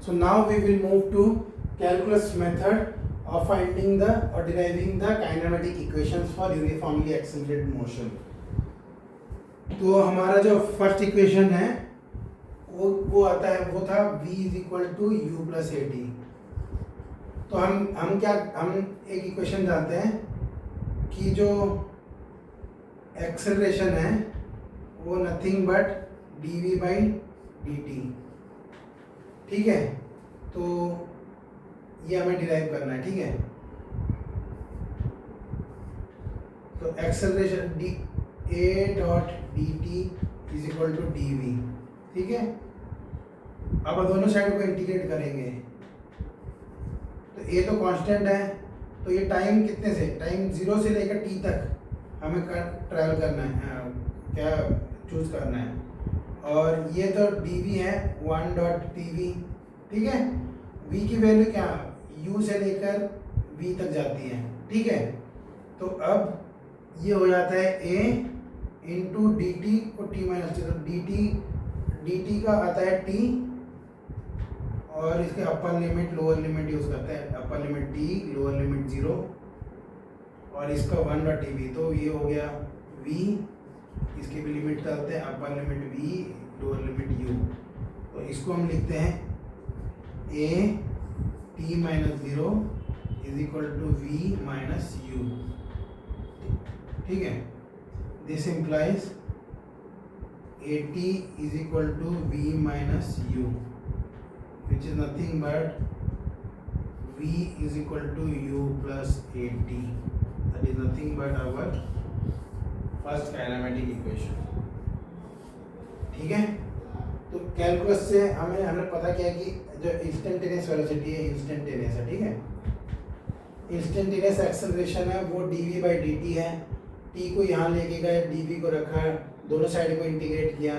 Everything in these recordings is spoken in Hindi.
So now we will move to calculus method of finding the or deriving the kinematic equations for uniformly accelerated motion. तो हमारा जो फर्स्ट इक्वेशन है वो आता है, वो था v is equal to u plus a t. तो हम एक इक्वेशन जानते हैं कि जो एक्सेलरेशन है वो nothing but d v by d t, ठीक है। तो ये हमें डिराइव करना है, ठीक है। तो acceleration d a dot d t is equal to d v, ठीक है। अब दोनों साइड को इंटीग्रेट करेंगे तो ए तो कांस्टेंट है, तो ये टाइम कितने से, टाइम 0 से लेकर टी तक हमें ट्रैवल करना है, क्या चूज करना है। और ये तो डी वी है 1 डॉट टी वी, ठीक है। v की वैल्यू क्या u से लेकर v तक जाती है, ठीक है। तो अब ये हो जाता है a इंटू डी टी और t माइनस टी। तो डी टी का आता है t और इसके upper limit lower limit use करते हैं, upper limit t lower limit 0 और इसका 1 डॉट टी वी। तो ये हो गया v, इसकी भी लिमिट डालते हैं, upper limit v lower limit u। तो इसको हम लिखते हैं a t minus 0 is equal to v minus u, ठीक है। This implies a t is equal to v minus u which is nothing but v is equal to u plus a t, that is nothing but our first kinematic equation, ठीक है। तो कैलकुलस से हमने पता किया कि जो इंस्टेंटेनियस वेलोसिटी है इंस्टेंटेनियस है, ठीक है। इंस्टेंटेनियस एक्सेलरेशन है वो d v by d t है। टी को यहाँ लेके गए, डी वी को रखा, दोनों साइड को इंटीग्रेट किया,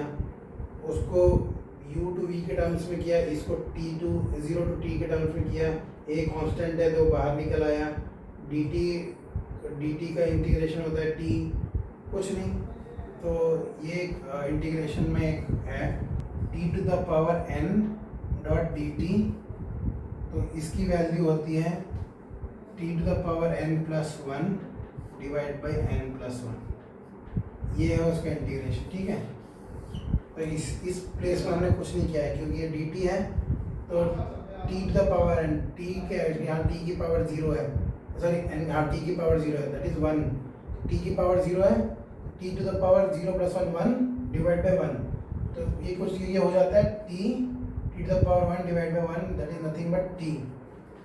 उसको u टू v के टर्म्स में किया, इसको t टू 0 टू t के टर्म्स में किया। a कांस्टेंट है तो बाहर निकल आया, dt का इंटीग्रेशन होता है t, कुछ नहीं। तो ये इंटीग्रेशन में एक है t to the power n dot d t. तो इसकी वैल्यू होती है t to the power n plus 1 divide by n plus 1। ये है उसका इंटीग्रेशन, ठीक है। तो इस प्लेस में हमने कुछ नहीं किया है क्योंकि ये dt है। तो t to the power n, t के यहाँ t की पावर 0 है, सॉरी यहाँ t की पावर 0 है, दैट इज 1। t की पावर 0 है, t to the power 0 plus 1 divide by 1। तो ये कुछ ये हो जाता है t to the power 1 divide by 1, that is nothing but t।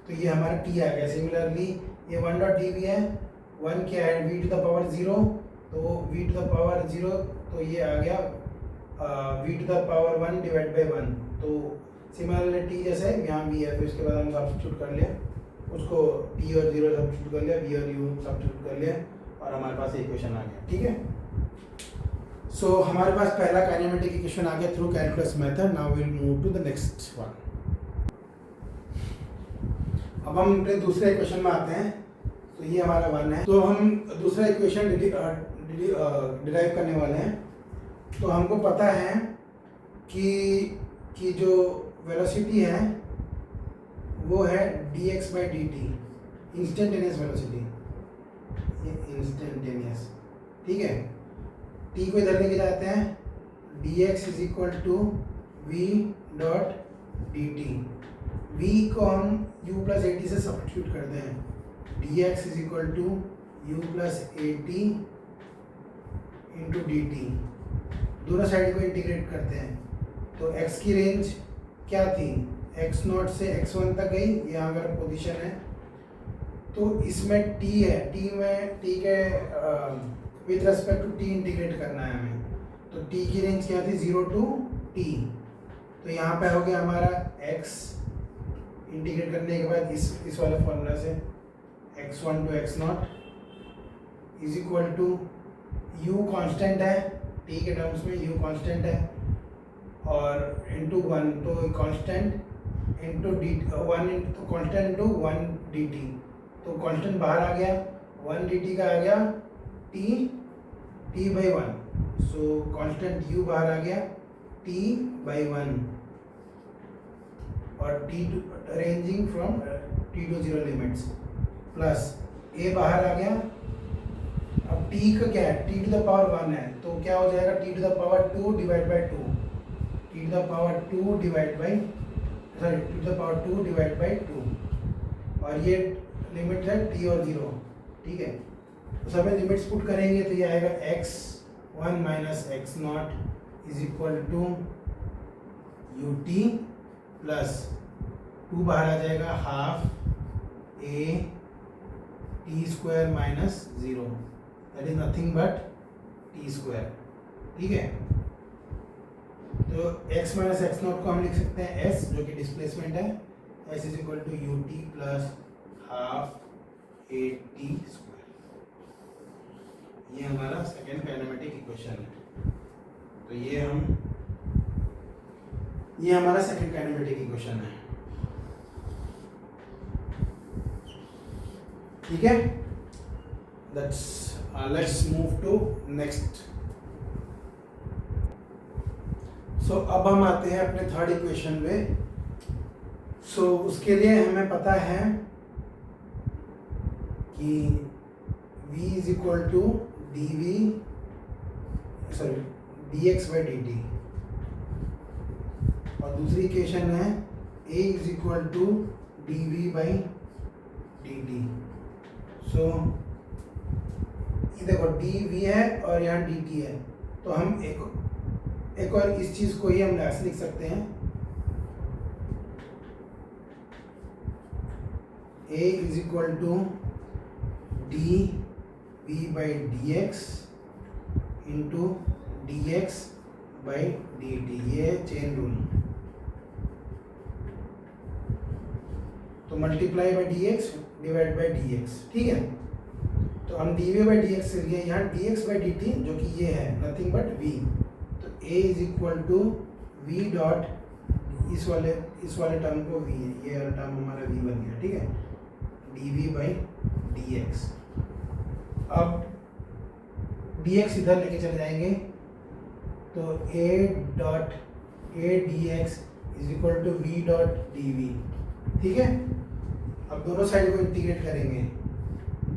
तो ये हमारा t आ गया। सिमिलरली ये 1 डॉट डी वी है, 1 क्या है v टू द पावर 0, तो v टू द पावर 0, तो ये आ गया v to the power 1 divide by 1। तो सिमिलरली t जैसे यहाँ भी है, तो इसके बाद हम सब्स्टिट्यूट कर लिया, उसको t और 0 सब्स्टिट्यूट कर लिया, v और u सब्स्टिट्यूट कर लिया और हमारे पास इक्वेशन आ गया, ठीक है। सो हमारे पास पहला काइनेमेटिक इक्वेशन आ गया through calculus method. Now will move to the next one. अब हम अपने दूसरे इक्वेशन में आते हैं। तो ये हमारा 1 है, तो हम दूसरा इक्वेशन डिराइव करने वाले हैं। तो हमको पता है कि जो वेलोसिटी है वो है dx by d t, instantaneous velocity, ये इंस्टेंटेनियस, ठीक है। t को इधर लेके जाते हैं, dx is equal to v dot d t. v को हम u प्लस ए टी से सब्स्टिट्यूट करते हैं, dx is equal to u plus a t into d t. दोनों साइड को इंटीग्रेट करते हैं। तो x की रेंज क्या थी, x0 से x1 तक गई, ये अगर पोजीशन है। तो इसमें t है, t के with respect to t integrate करना है हमें। तो t की रेंज क्या थी, 0 टू t। तो यहाँ पे हो गया हमारा x इंटीग्रेट करने के बाद इस वाले फॉर्मूला से x1 to x0 is equal to u constant है, t के टर्म्स में u कांस्टेंट है, और इंटू 1, तो कांस्टेंट इंटू डी 1 तो कांस्टेंट इंटू 1 डी टी। तो कांस्टेंट बाहर आ गया, 1 डी टी का आ गया t by 1। So constant u बाहर आ गया t बाई 1। और T two ranging from T to 0 limits plus A बाहर आ गया। अब टी का क्या है, टी टू द पावर 1 है, तो क्या हो जाएगा t to the power 2 divide by 2, t to the power 2 divide by t to the power 2 divide by 2, और ये लिमिट है टी और 0, ठीक है। तो सब में लिमिट्स पुट करेंगे तो ये आएगा x1 minus x naught is equal to u t plus 2 बाहर आ जाएगा half a t square minus 0, that is nothing but t square, ठीक है। तो x माइनस एक्स नॉट को हम लिख सकते हैं s, जो कि डिस्प्लेसमेंट है, s is equal to u t plus half a t square. ये हमारा सेकेंड काइनेमेटिक इक्वेशन है। तो ये हमारा सेकेंड काइनेमेटिक इक्वेशन है, ठीक है। Let's move to next. So अब हम आते हैं अपने थर्ड इक्वेशन में। सो उसके लिए हमें पता है कि v is equal to dx by dt, और दूसरी इक्वेशन है a is equal to dv by dt। So ये देखो dv है और यहाँ dt है, तो हम एक और इस चीज को ही हम ऐसे लिख सकते हैं, a is equal to dv by dx into dx by dt, ये चेन रूल। तो multiply by dx divide by dx, ठीक है। तो हम dv बाई dx से लिए यहाँ dx बाई dt, जो कि ये है नथिंग बट v। तो a is equal to v dot इस वाले टर्म को v है, ये वाला टर्म हमारा v बन गया, ठीक है, dv बाई dx। अब dx इधर लेके चले जाएंगे, तो a dx is equal to v dot dv, ठीक है। अब दोनों साइड को इंटीग्रेट करेंगे,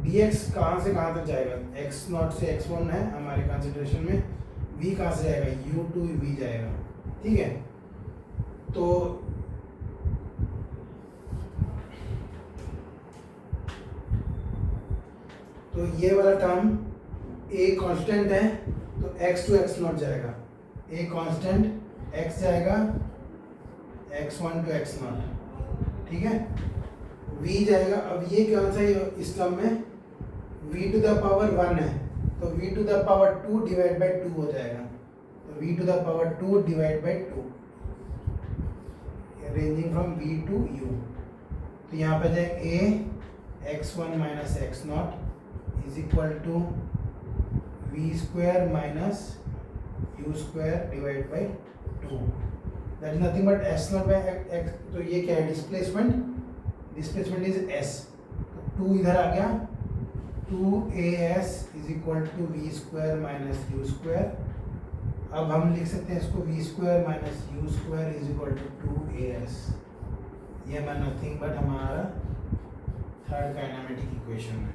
dx कहाँ से कहाँ तक जाएगा, x0 से x1 है हमारे कंसिडरेशन में, v कहाँ से जाएगा, u टू v जाएगा, ठीक है। तो ये वाला टर्म a कांस्टेंट है, तो x टू x0 जाएगा, a कांस्टेंट, x जाएगा x1 टू x0, ठीक है। v जाएगा, अब ये कौन सा है इस टर्म में, v टू द पावर 1 है, तो v to the power 2 divide by 2 हो जाएगा, तो v to the power 2 divide by 2, ranging from v to u। तो यहाँ पे जाए a x1 minus x naught is equal to v square minus u square divide by 2, that is nothing but s naught by x। तो ये क्या है, डिस्प्लेसमेंट इज s, तो 2 इधर आ गया, 2as is equal to v square minus u square. अब हम लिख सकते हैं इसको v square minus u square is equal to 2as। ये हमारा नथिंग बट हमारा थर्ड काइनेमेटिक इक्वेशन है।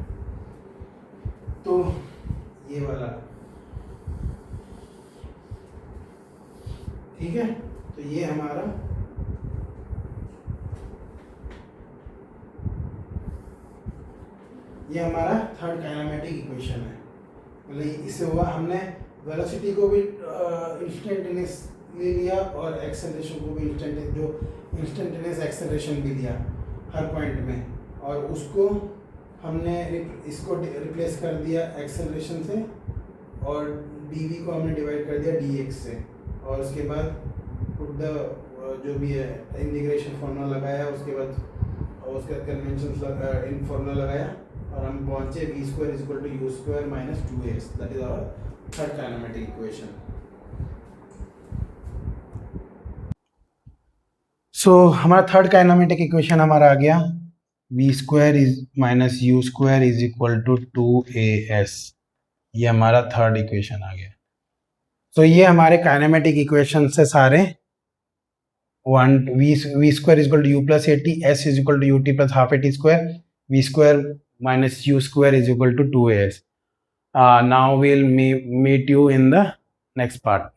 तो ये वाला, ठीक है, तो ये हमारा थर्ड काइनेमेटिक इक्वेशन है। मतलब इससे हुआ हमने वेलोसिटी को भी इंस्टेंटेनियस ले लिया और एक्सेलरेशन को भी इंस्टेंटेनियस एक्सेलरेशन भी लिया हर पॉइंट में, और उसको हमने इसको रिप्लेस कर दिया एक्सेलरेशन से, और dv को हमने डिवाइड कर दिया dx से, और उसके बाद पुट द जो भी है इंटीग्रेशन फॉर्मूला लगाया, उसके बाद कन्वेंशन इन फॉर्मूला लगाया, और हम पहुंचे v square is equal to u square minus 2as, that is our third kinematic equation. So हमारा थर्ड काइनेमेटिक इक्वेशन हमारा आ गया v square is minus u square is equal to 2as। ये हमारा थर्ड इक्वेशन आ गया। तो ये हमारे काइनेमेटिक इक्वेशन से सारे 1 v square is equal to u plus at, s is equal to ut plus half at square, v square minus u square is equal to 2as. Now we'll meet you in the next part.